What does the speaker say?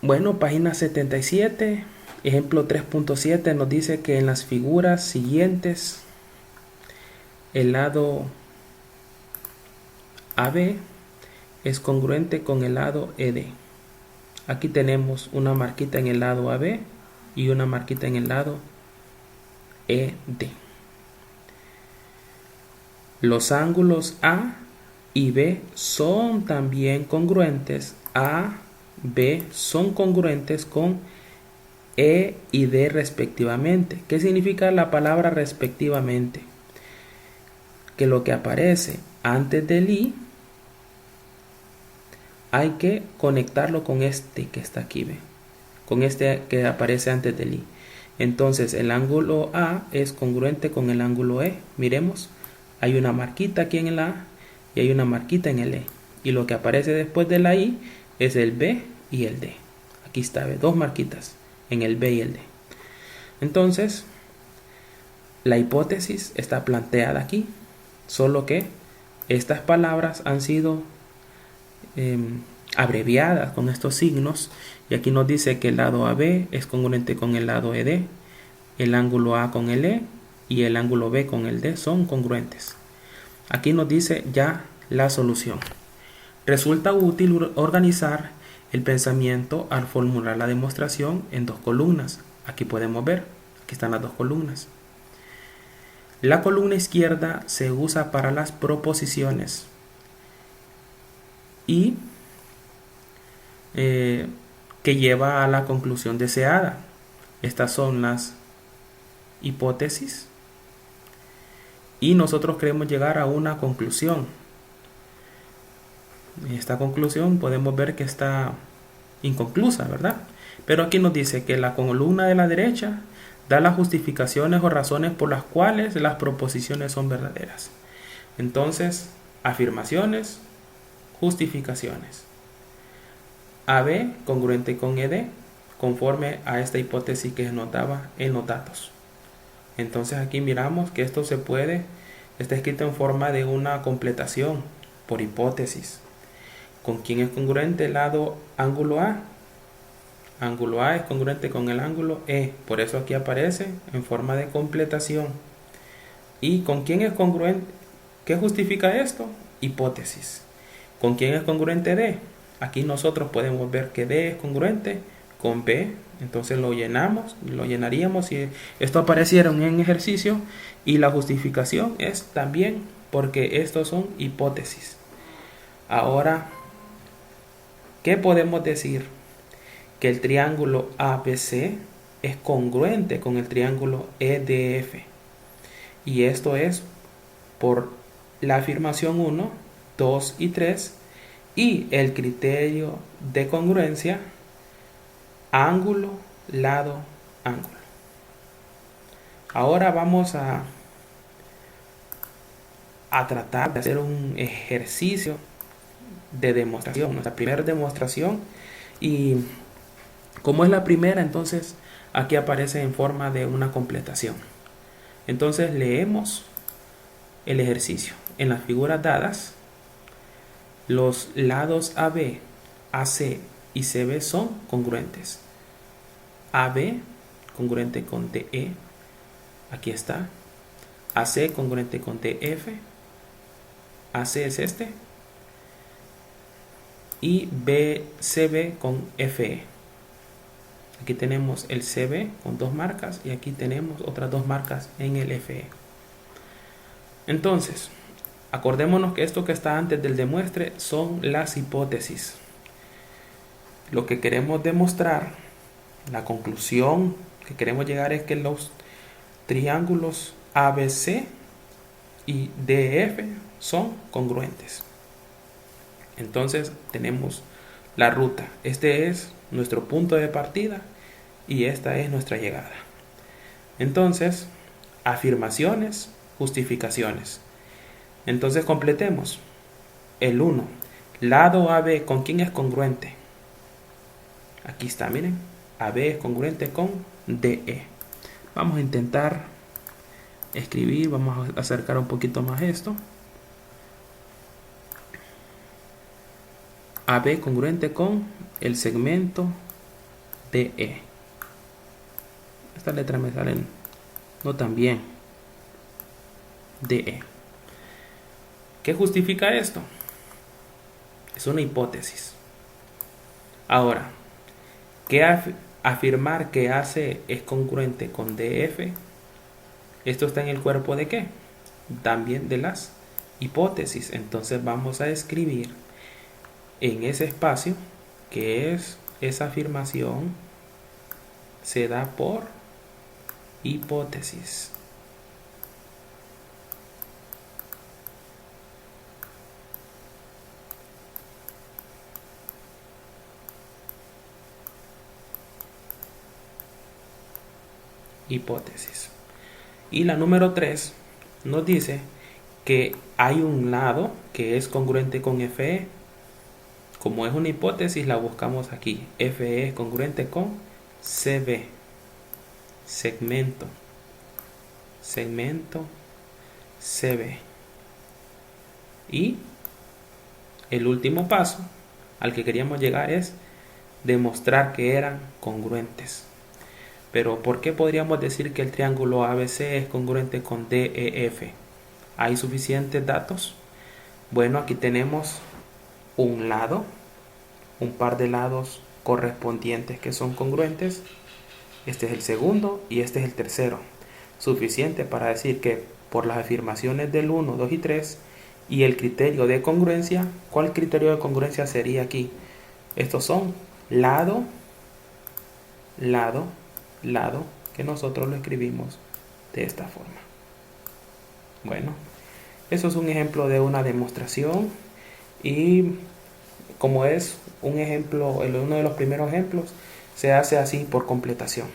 Bueno, página 77, ejemplo 3.7 nos dice que en las figuras siguientes el lado AB es congruente con el lado ED. Aquí tenemos una marquita en el lado AB y una marquita en el lado ED. Los ángulos A y B son también congruentes. A, B son congruentes con E y D respectivamente. ¿Qué significa la palabra respectivamente? Que lo que aparece antes del I hay que conectarlo con este que está aquí, ¿ve? Con este que aparece antes del I. Entonces el ángulo A es congruente con el ángulo E. Miremos, hay una marquita aquí en el A y hay una marquita en el E. Y lo que aparece después de la I es el B y el D. Aquí está, ¿ve? Dos marquitas en el B y el D. Entonces, la hipótesis está planteada aquí, solo que estas palabras han sido abreviadas con estos signos, y aquí nos dice que el lado AB es congruente con el lado ED, el ángulo A con el E y el ángulo B con el D son congruentes. Aquí nos dice ya la solución. Resulta útil organizar el pensamiento al formular la demostración en dos columnas. Aquí podemos ver, aquí están las dos columnas. La columna izquierda se usa para las proposiciones y que lleva a la conclusión deseada. Estas son las hipótesis y nosotros queremos llegar a una conclusión. Esta conclusión podemos ver que está inconclusa, ¿verdad? Pero aquí nos dice que la columna de la derecha da las justificaciones o razones por las cuales las proposiciones son verdaderas. Entonces, afirmaciones, justificaciones. AB congruente con ED conforme a esta hipótesis que nos daba en los datos. Entonces aquí miramos que esto está escrito en forma de una completación por hipótesis. ¿Con quién es congruente el lado ángulo A? Ángulo A es congruente con el ángulo E, por eso aquí aparece en forma de completación. ¿Y con quién es congruente? ¿Qué justifica esto? Hipótesis. ¿Con quién es congruente D? Aquí nosotros podemos ver que D es congruente con B, entonces lo llenaríamos si esto apareciera en un ejercicio, y la justificación es también porque estos son hipótesis. Ahora, ¿qué podemos decir? Que el triángulo ABC es congruente con el triángulo EDF, y esto es por la afirmación 1, 2 y 3 y el criterio de congruencia ángulo, lado, ángulo. Ahora vamos a tratar de hacer un ejercicio de demostración, nuestra primera demostración, y como es la primera, entonces aquí aparece en forma de una completación. Entonces leemos el ejercicio. En las figuras dadas, los lados AB, AC y CB son congruentes. AB congruente con DE, aquí está. AC congruente con DF, AC es este, y BCB con FE. Aquí tenemos el CB con dos marcas y aquí tenemos otras dos marcas en el FE. Entonces, acordémonos que esto que está antes del demuestre son las hipótesis. Lo que queremos demostrar, la conclusión que queremos llegar es que los triángulos ABC y DF son congruentes. Entonces tenemos la ruta. Este es nuestro punto de partida y esta es nuestra llegada. Entonces, afirmaciones, justificaciones. Entonces completemos. El 1. Lado AB, ¿con quién es congruente? Aquí está, miren. AB es congruente con DE. Vamos a intentar escribir, vamos a acercar un poquito más esto. AB congruente con el segmento DE. Estas letras me salen no tan bien. DE. ¿Qué justifica esto? Es una hipótesis. Ahora, ¿qué afirmar que AC es congruente con DF? Esto está en el cuerpo de ¿qué? También de las hipótesis. Entonces vamos a escribir en ese espacio que es esa afirmación se da por hipótesis. Hipótesis. Y la número 3 nos dice que hay un lado que es congruente con FE. Como es una hipótesis, la buscamos aquí. FE es congruente con CB. Segmento. Segmento CB. Y el último paso al que queríamos llegar es demostrar que eran congruentes. Pero ¿por qué podríamos decir que el triángulo ABC es congruente con DEF? ¿Hay suficientes datos? Bueno, aquí tenemos un lado, un par de lados correspondientes que son congruentes. Este es el segundo y este es el tercero. Suficiente para decir que por las afirmaciones del 1, 2 y 3 y el criterio de congruencia, ¿cuál criterio de congruencia sería aquí? Estos son lado, lado, lado, que nosotros lo escribimos de esta forma. Bueno, eso es un ejemplo de una demostración y como es un ejemplo, uno de los primeros ejemplos, se hace así por completación.